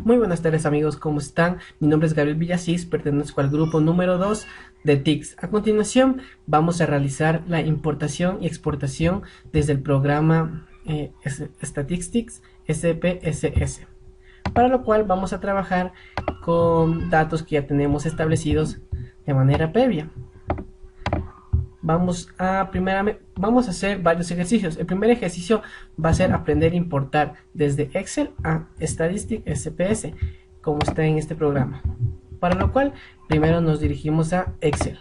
Muy buenas tardes amigos, ¿cómo están? Mi nombre es Gabriel Villasís, pertenezco al grupo número 2 de TICS. A continuación vamos a realizar la importación y exportación desde el programa Statistics SPSS, para lo cual vamos a trabajar con datos que ya tenemos establecidos de manera previa. Vamos a hacer varios ejercicios. El primer ejercicio va a ser aprender a importar desde Excel a Statistics SPS, como está en este programa. Para lo cual, primero nos dirigimos a Excel.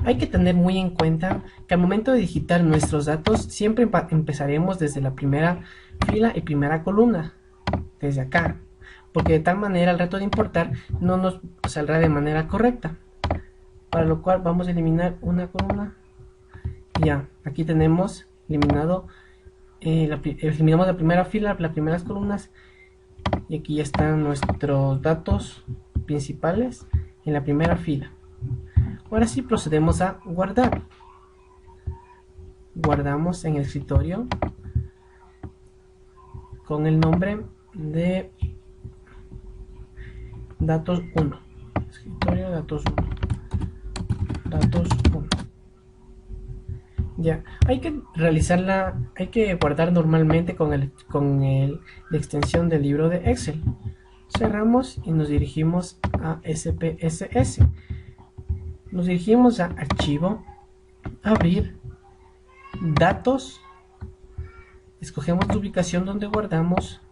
Hay que tener muy en cuenta que al momento de digitar nuestros datos, siempre empezaremos desde la primera fila y primera columna, desde acá, porque de tal manera el reto de importar no nos saldrá de manera correcta. Para lo cual vamos a eliminar una columna. Ya, aquí tenemos eliminado, eliminamos la primera fila, las primeras columnas, y aquí ya están nuestros datos principales en la primera fila. Ahora sí procedemos a guardar. Guardamos en el escritorio con el nombre de datos 1. Escritorio datos 1. Datos 1. Ya, hay que guardar normalmente con la extensión del libro de Excel. Cerramos y nos dirigimos a SPSS. Nos dirigimos a Archivo, Abrir, Datos, escogemos la ubicación donde guardamos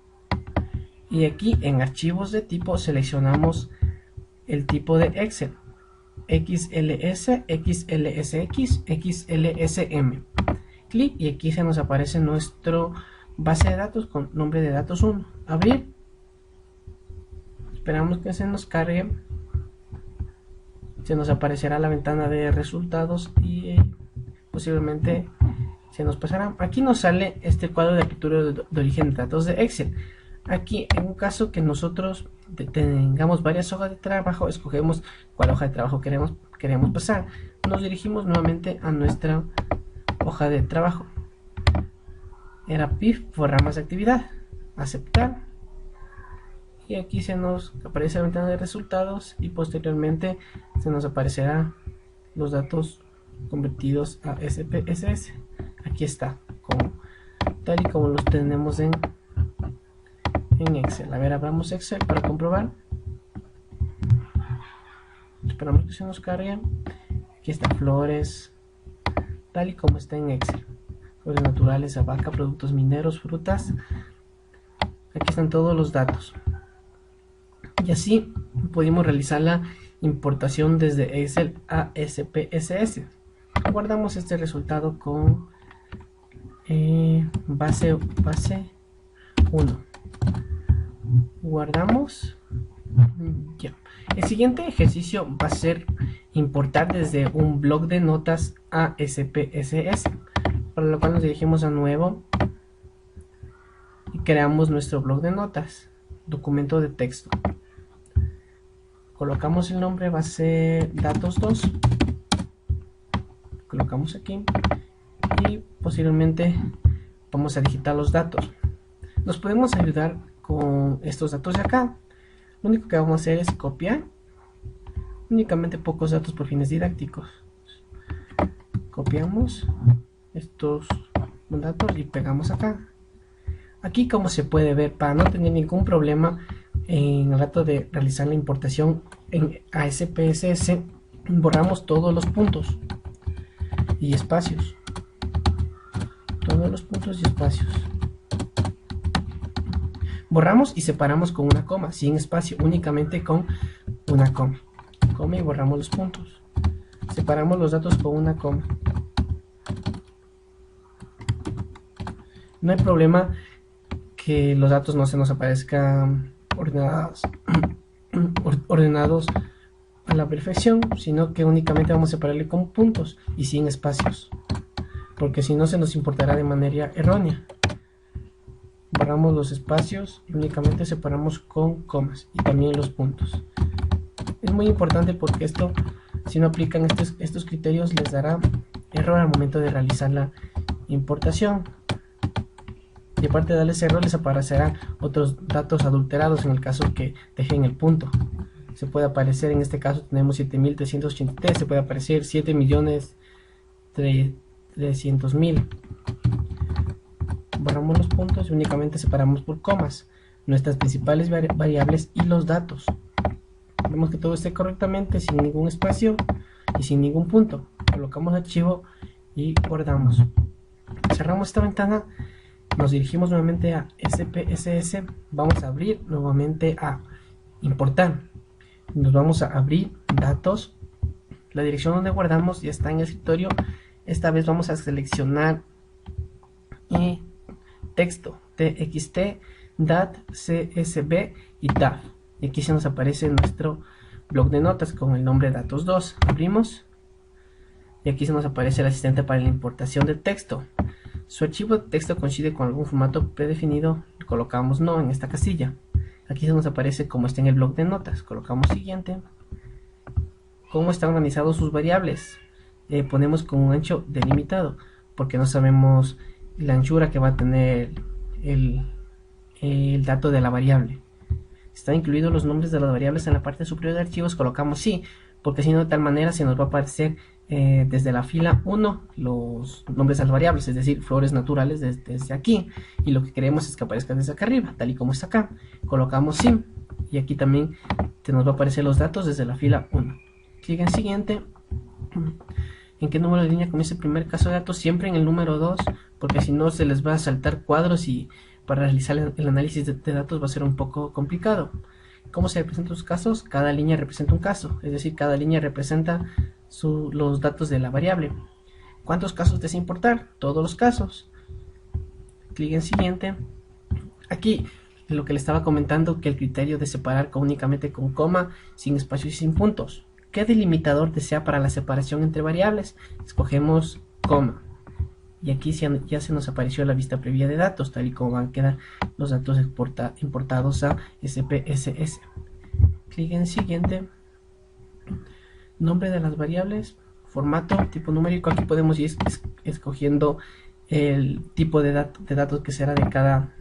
y aquí en Archivos de tipo seleccionamos el tipo de Excel. XLS, XLSX, XLSM. Clic y aquí se nos aparece nuestro base de datos con nombre de datos 1. Abrir. Esperamos que se nos cargue. Se nos aparecerá la ventana de resultados y posiblemente se nos pasará. Aquí nos sale este cuadro de apertura de origen de datos de Excel. Aquí, en un caso que nosotros tengamos varias hojas de trabajo, escogemos cuál hoja de trabajo queremos pasar. Nos dirigimos nuevamente a nuestra hoja de trabajo. Era PIF por ramas de actividad. Aceptar. Y aquí se nos aparece la ventana de resultados y posteriormente se nos aparecerá los datos convertidos a SPSS. Aquí está, tal y como los tenemos en Excel. A ver, abramos Excel para comprobar. Esperamos que se nos cargue. Aquí está flores, tal y como está en Excel. Flores naturales, abaca, productos mineros, frutas. Aquí están todos los datos. Y así pudimos realizar la importación desde Excel a SPSS. Guardamos este resultado con base 1. Guardamos. Ya. El siguiente ejercicio va a ser importar desde un bloc de notas a SPSS, para lo cual nos dirigimos a nuevo y creamos nuestro bloc de notas, documento de texto. Colocamos el nombre, va a ser datos 2. Colocamos aquí y posiblemente vamos a digitar los datos. Nos podemos ayudar con estos datos de acá. Lo único que vamos a hacer es copiar únicamente pocos datos por fines didácticos. Copiamos estos datos y pegamos acá. Aquí, como se puede ver, para no tener ningún problema en el rato de realizar la importación a SPSS, borramos todos los puntos y espacios. Todos los puntos y espacios. Borramos y separamos con una coma, sin espacio, únicamente con una coma. Coma y borramos los puntos. Separamos los datos con una coma. No hay problema que los datos no se nos aparezcan ordenados a la perfección, sino que únicamente vamos a separarle con puntos y sin espacios, porque si no se nos importará de manera errónea. Borramos los espacios y únicamente separamos con comas y también los puntos. Es muy importante porque esto, si no aplican estos criterios, les dará error al momento de realizar la importación. y aparte de darles error les aparecerán otros datos adulterados en el caso que dejen el punto. Se puede aparecer, en este caso tenemos 7383, se puede aparecer 7.300.000. Borramos los puntos y únicamente separamos por comas nuestras principales variables y los datos. Vemos que todo esté correctamente, sin ningún espacio y sin ningún punto. Colocamos archivo y guardamos. Cerramos esta ventana, nos dirigimos nuevamente a SPSS, vamos a abrir nuevamente a importar. Nos vamos a abrir datos, la dirección donde guardamos ya está en el escritorio. Esta vez vamos a seleccionar texto, txt, dat, csv y taf, y aquí se nos aparece nuestro bloc de notas con el nombre datos 2. Abrimos y aquí se nos aparece el asistente para la importación de texto. Su archivo de texto coincide con algún formato predefinido, colocamos no en esta casilla. Aquí se nos aparece cómo está en el bloc de notas, colocamos siguiente. Cómo están organizados sus variables, ponemos con un ancho delimitado porque no sabemos la anchura que va a tener el dato de la variable. Están incluidos los nombres de las variables en la parte superior de archivos, colocamos sí, porque si no, de tal manera se nos va a aparecer desde la fila 1 los nombres de las variables, es decir, flores naturales desde aquí, y lo que queremos es que aparezca desde acá arriba, tal y como está acá. Colocamos sí, y aquí también se nos va a aparecer los datos desde la fila 1. Clic en siguiente. ¿En qué número de línea comienza el primer caso de datos? Siempre en el número 2, porque si no se les va a saltar cuadros y para realizar el análisis de datos va a ser un poco complicado. ¿Cómo se representan los casos? Cada línea representa un caso, es decir, cada línea representa los datos de la variable. ¿Cuántos casos desea importar? Todos los casos. Clic en siguiente. Aquí lo que le estaba comentando, que el criterio de separar únicamente con coma, sin espacios y sin puntos. ¿Qué delimitador desea para la separación entre variables? Escogemos coma. Y aquí ya se nos apareció la vista previa de datos, tal y como van a quedar los datos importados a SPSS. Clic en siguiente. Nombre de las variables, formato, tipo numérico. Aquí podemos ir escogiendo el tipo de datos que será de cada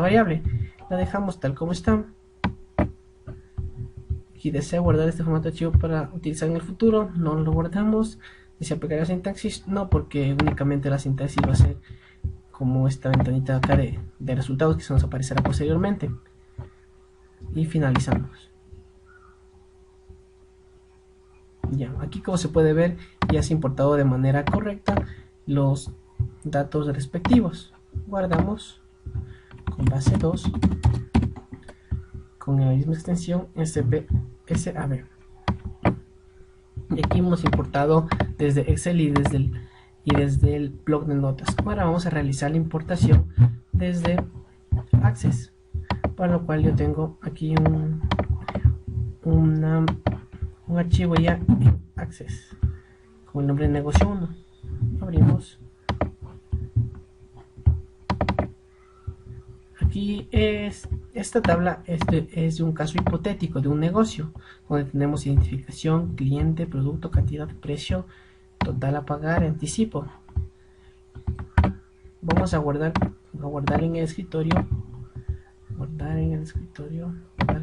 variable. La dejamos tal como está. Si desea guardar este formato de archivo para utilizar en el futuro, no lo guardamos. ¿Desea aplicar la sintaxis? No, porque únicamente la sintaxis va a ser como esta ventanita acá de resultados que se nos aparecerá posteriormente. Y finalizamos. Ya, aquí como se puede ver ya se ha importado de manera correcta los datos respectivos. Guardamos con base 2 con la misma extensión SPSAB. Y aquí hemos importado desde Excel y desde el bloc de notas. Ahora vamos a realizar la importación desde Access, para lo cual yo tengo aquí un archivo ya en Access con el nombre de negocio 1. Abrimos. Aquí esta tabla es de un caso hipotético de un negocio donde tenemos identificación, cliente, producto, cantidad, precio, total a pagar, anticipo. Vamos a guardar en el escritorio, guardar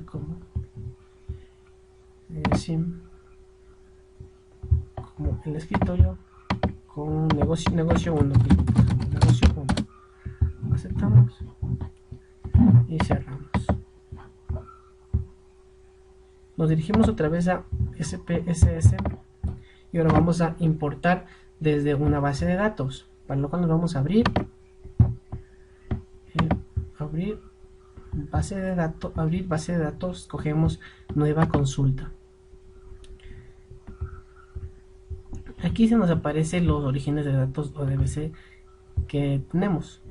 como como el escritorio con negocio 1. Aceptamos y cerramos. Nos dirigimos otra vez a SPSS y ahora vamos a importar desde una base de datos, para lo cual nos vamos a abrir base de datos, escogemos nueva consulta. Aquí se nos aparecen los orígenes de datos ODBC que tenemos,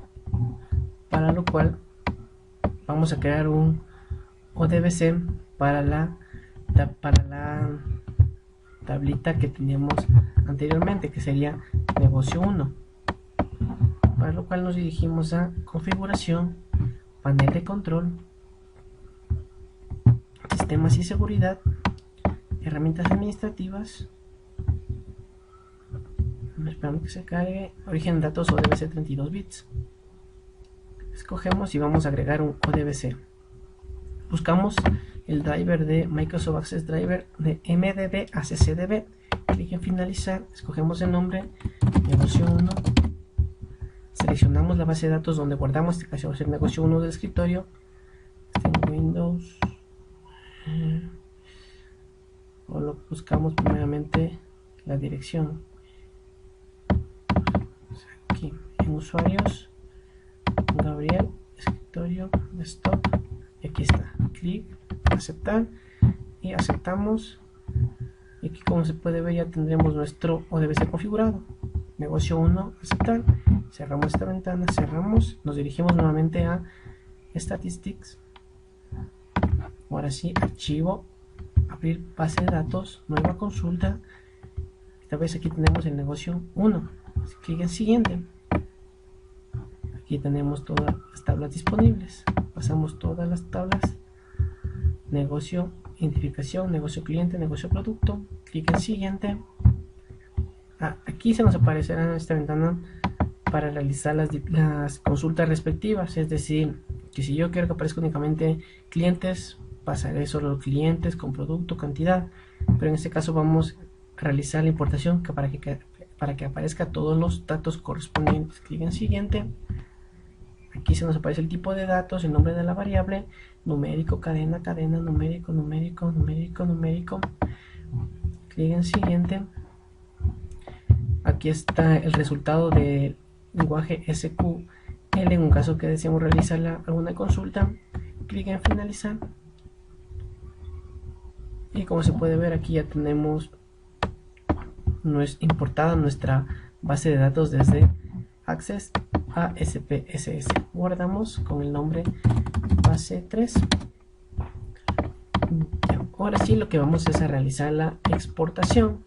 para lo cual vamos a crear un ODBC para la tablita que teníamos anteriormente, que sería negocio 1, para lo cual nos dirigimos a configuración, panel de control, sistemas y seguridad, herramientas administrativas. Esperamos que se cargue. Origen de datos ODBC 32 bits. escogemos y vamos a agregar un ODBC. Buscamos el driver de Microsoft Access Driver de MDB a CCDB, clic en finalizar, escogemos el nombre, negocio 1, seleccionamos la base de datos donde guardamos, este caso va a ser negocio 1 del escritorio, en Windows, o lo buscamos primeramente la dirección, aquí en usuarios, Gabriel, escritorio, desktop, y aquí está, clic, aceptar, y aceptamos, y aquí como se puede ver ya tendremos nuestro ODBC configurado, negocio 1, aceptar, cerramos esta ventana, cerramos, nos dirigimos nuevamente a Statistics, ahora sí, archivo, abrir base de datos, nueva consulta, esta vez aquí tenemos el negocio 1, clic en siguiente, aquí tenemos todas las tablas disponibles, pasamos todas las tablas, negocio, identificación, negocio cliente, negocio producto, clic en siguiente, aquí se nos aparecerá en esta ventana para realizar las consultas respectivas, es decir, que si yo quiero que aparezca únicamente clientes, pasaré solo clientes con producto, cantidad, pero en este caso vamos a realizar la importación para que aparezca todos los datos correspondientes. Clic en siguiente, aquí se nos aparece el tipo de datos, el nombre de la variable, numérico, cadena, cadena, numérico, numérico, numérico, numérico, clic en siguiente, aquí está el resultado del lenguaje SQL en un caso que deseamos realizar alguna consulta, clic en finalizar, y como se puede ver aquí ya tenemos importada nuestra base de datos desde Access a SPSS. Guardamos con el nombre base 3. Ahora sí lo que vamos es a realizar la exportación,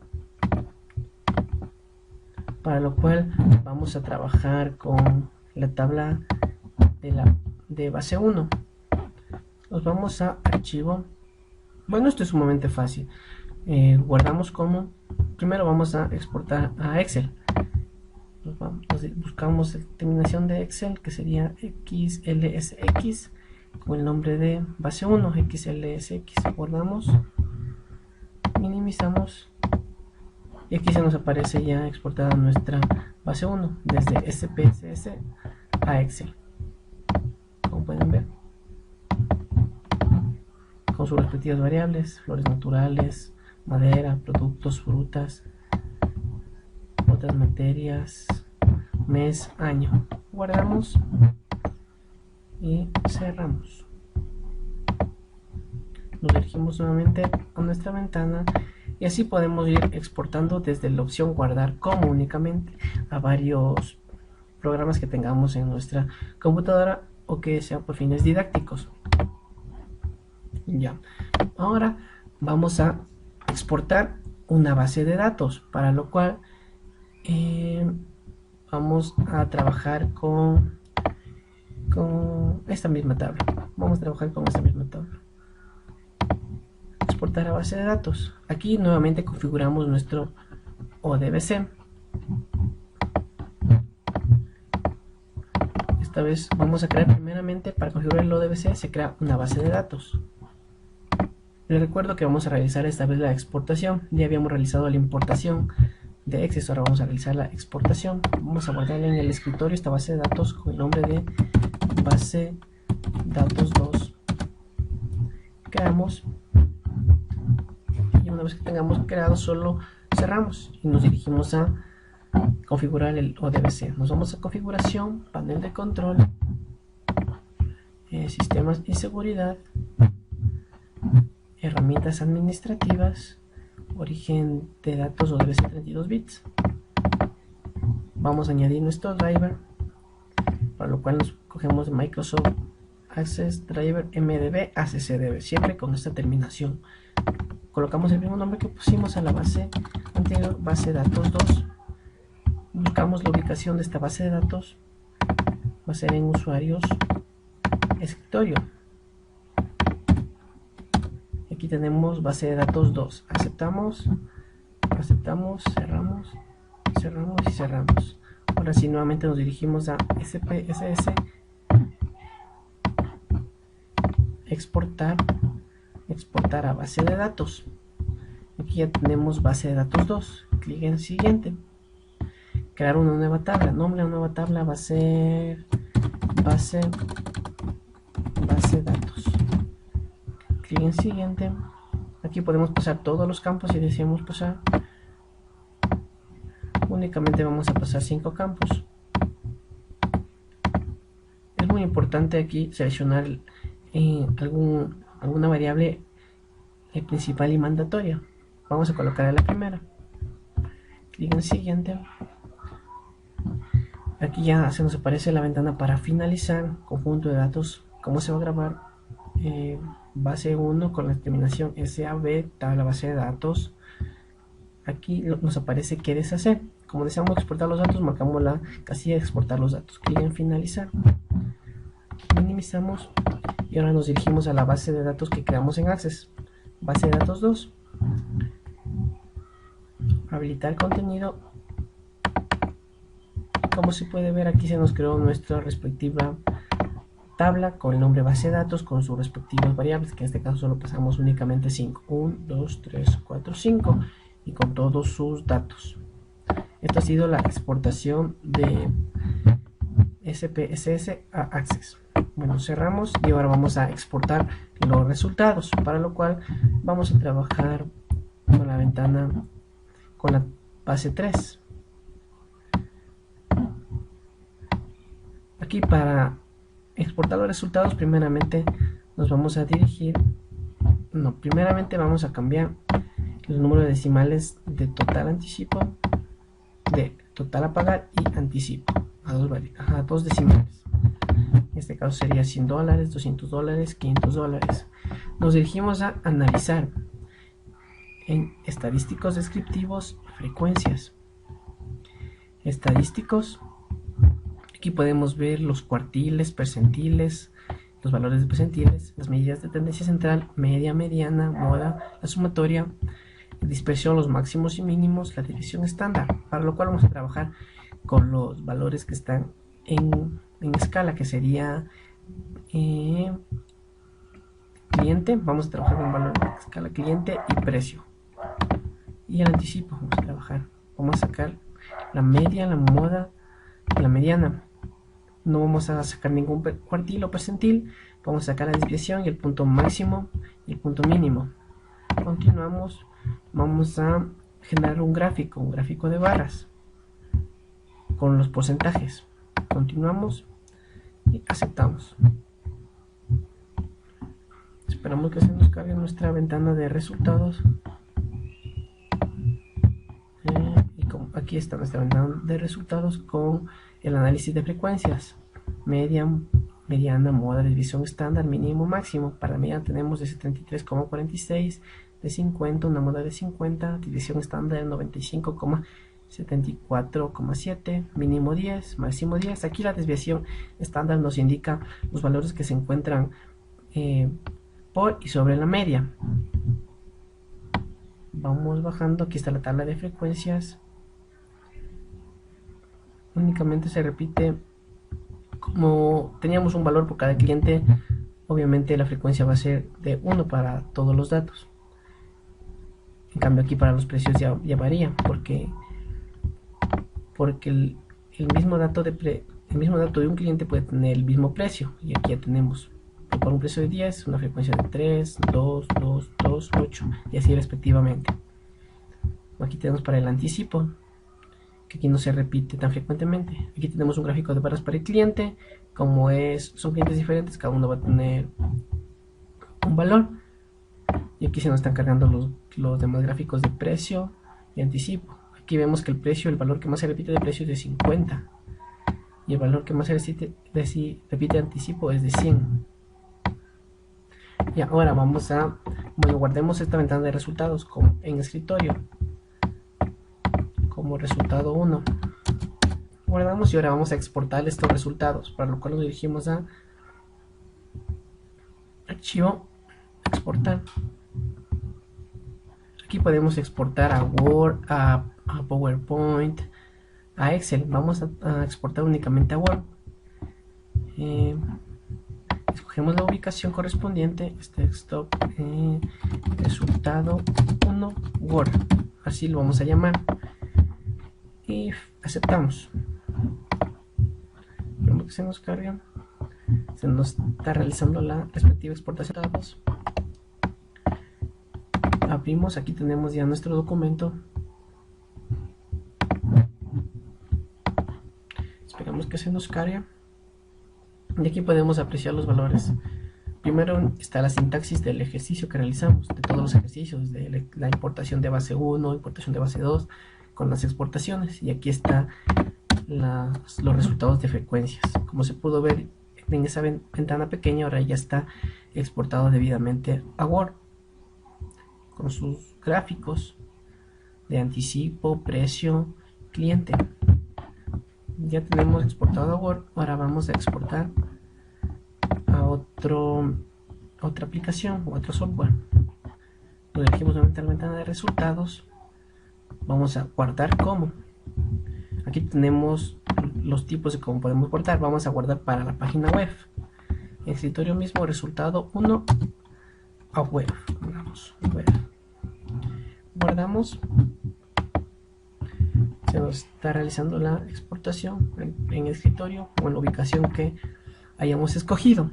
para lo cual vamos a trabajar con la tabla de base 1. Nos vamos a archivo. Bueno, esto es sumamente fácil. Guardamos como, primero vamos a exportar a Excel. Buscamos la terminación de Excel, que sería XLSX, con el nombre de base 1, XLSX. Guardamos, minimizamos, y aquí se nos aparece ya exportada nuestra base 1 desde SPSS a Excel, como pueden ver, con sus respectivas variables, flores naturales, madera, productos, frutas, otras materias, mes, año. Guardamos y cerramos. Nos dirigimos nuevamente a nuestra ventana y así podemos ir exportando desde la opción guardar como únicamente a varios programas que tengamos en nuestra computadora o que sean por fines didácticos. Ya, ahora vamos a exportar una base de datos, para lo cual vamos a trabajar con esta misma tabla. Vamos a trabajar con esta misma tabla. Exportar a base de datos. Aquí nuevamente configuramos nuestro ODBC. Esta vez vamos a crear primeramente, para configurar el ODBC se crea una base de datos. Les recuerdo que vamos a realizar esta vez la exportación. Ya habíamos realizado la importación de Excel, ahora vamos a realizar la exportación. Vamos a guardar en el escritorio esta base de datos con el nombre de base datos 2. Creamos, y una vez que tengamos creado solo cerramos y nos dirigimos a configurar el ODBC. Nos vamos a configuración, panel de control, sistemas y seguridad, herramientas administrativas, origen de datos ODBC 32 bits. Vamos a añadir nuestro driver, para lo cual nos cogemos Microsoft Access Driver MDB a CCDB, siempre con esta terminación. Colocamos el mismo nombre que pusimos a la base anterior, base datos 2. Buscamos la ubicación de esta base de datos, va a ser en usuarios, escritorio. Aquí tenemos base de datos 2. Aceptamos, aceptamos, cerramos, cerramos y cerramos. Ahora sí, nuevamente nos dirigimos a SPSS exportar a base de datos. Aquí ya tenemos base de datos 2. Clic en siguiente. Crear una nueva tabla. Nombre de una nueva tabla va a ser base datos. Clic en siguiente. Aquí podemos pasar todos los campos si deseamos pasar. Únicamente vamos a pasar 5 campos. Es muy importante aquí seleccionar alguna variable principal y mandatoria. Vamos a colocar la primera. Clic en siguiente. Aquí ya se nos aparece la ventana para finalizar conjunto de datos. ¿Cómo se va a grabar? Base 1 con la terminación SAB, tabla base de datos. Aquí nos aparece qué deshacer. Como deseamos exportar los datos, marcamos la casilla de exportar los datos. Clic en finalizar. Minimizamos y ahora nos dirigimos a la base de datos que creamos en Access. Base de datos 2. Habilitar contenido. Como se puede ver, aquí se nos creó nuestra respectiva tabla con el nombre base de datos con sus respectivas variables, que en este caso solo pasamos únicamente 5. 1, 2, 3, 4, 5 y con todos sus datos. Esto ha sido la exportación de SPSS a Access. Bueno, cerramos y ahora vamos a exportar los resultados, para lo cual vamos a trabajar con la ventana, con la base 3. Aquí para exportar los resultados primeramente nos vamos a dirigir, primeramente vamos a cambiar el número de decimales de total anticipo, de total a pagar y anticipo a dos decimales. En este caso sería $100, $200, $500. Nos dirigimos a analizar en estadísticos descriptivos, frecuencias. Estadísticos. Aquí podemos ver los cuartiles, percentiles, los valores de percentiles, las medidas de tendencia central, media, mediana, moda, la sumatoria, dispersión, los máximos y mínimos, la división estándar, para lo cual vamos a trabajar con los valores que están en escala, que sería cliente. Vamos a trabajar con el valor de escala cliente y precio. Y el anticipo vamos a trabajar. Vamos a sacar la media, la moda y la mediana. No vamos a sacar ningún cuartil o percentil. Vamos a sacar la desviación y el punto máximo y el punto mínimo. Continuamos. Vamos a generar un gráfico de barras con los porcentajes. Continuamos y aceptamos. Esperamos que se nos cargue nuestra ventana de resultados. Y aquí está nuestra ventana de resultados con el análisis de frecuencias: media, mediana, moda, división estándar, mínimo, máximo. Para la mediana tenemos de 73,46, de 50, una moda de 50, división estándar de 95,74,7, mínimo 10, máximo 10. Aquí la desviación estándar nos indica los valores que se encuentran por y sobre la media. Vamos bajando. Aquí está la tabla de frecuencias. Únicamente se repite, como teníamos un valor por cada cliente, obviamente la frecuencia va a ser de 1 para todos los datos. En cambio aquí para los precios ya varía, porque el mismo dato de un cliente puede tener el mismo precio, y aquí ya tenemos por un precio de 10 una frecuencia de 3, 2, 2, 2, 8 y así respectivamente. Aquí tenemos para el anticipo, que aquí no se repite tan frecuentemente. Aquí tenemos un gráfico de barras para el cliente. Como son clientes diferentes, cada uno va a tener un valor, y aquí se nos están cargando los demás gráficos de precio y anticipo. Aquí vemos que el valor que más se repite de precio es de 50 y el valor que más se repite de anticipo es de 100. Y ahora guardemos esta ventana de resultados en escritorio como resultado 1. Guardamos y ahora vamos a exportar estos resultados, para lo cual nos dirigimos a archivo, exportar. Aquí podemos exportar a Word, a PowerPoint, a Excel. Vamos a exportar únicamente a Word. escogemos la ubicación correspondiente, stop resultado 1 Word, así lo vamos a llamar, y aceptamos. Vemos que se nos carga, se nos está realizando la respectiva exportación de datos. Abrimos, aquí tenemos ya nuestro documento. Esperamos que se nos cargue. Y aquí podemos apreciar los valores. Primero está la sintaxis del ejercicio que realizamos, de todos los ejercicios, de la importación de base 1, importación de base 2, con las exportaciones. Y aquí está los resultados de frecuencias. Como se pudo ver en esa ventana pequeña, ahora ya está exportado debidamente a Word, con sus gráficos de anticipo, precio, cliente. Ya tenemos exportado a Word. Ahora vamos a exportar a otra aplicación o otro software. Lo elegimos nuevamente en la ventana de resultados. Vamos a guardar como. Aquí tenemos los tipos de cómo podemos guardar. Vamos a guardar para la página web. En escritorio mismo, resultado 1 a web. Guardamos. Se nos está realizando la exportación en el escritorio o en la ubicación que hayamos escogido.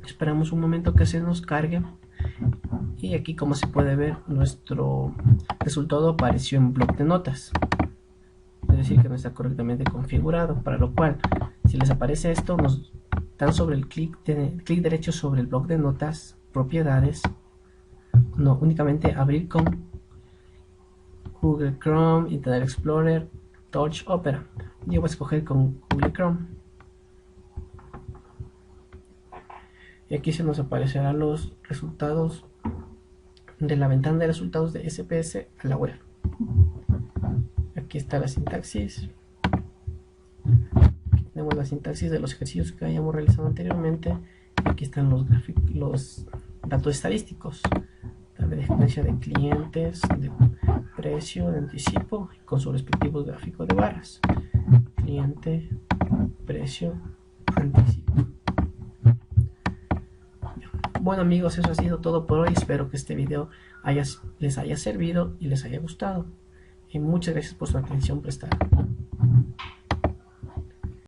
Esperamos un momento que se nos cargue. Y aquí, como se puede ver, nuestro resultado apareció en bloc de notas. Es decir, que no está correctamente configurado, para lo cual, si les aparece esto, nos dan sobre el clic derecho sobre el bloc de notas, propiedades, no, únicamente abrir con Google Chrome, Internet Explorer, Touch, Opera. Yo voy a escoger con Google Chrome. Y aquí se nos aparecerán los resultados de la ventana de resultados de SPS a la web. Aquí está la sintaxis. Aquí tenemos la sintaxis de los ejercicios que hayamos realizado anteriormente. Aquí están los datos estadísticos. La diferencia de clientes, de precio, de anticipo, con sus respectivos gráficos de barras. Cliente, precio, anticipo. Bueno amigos, eso ha sido todo por hoy. Espero que este video les haya servido y les haya gustado. Y muchas gracias por su atención prestada.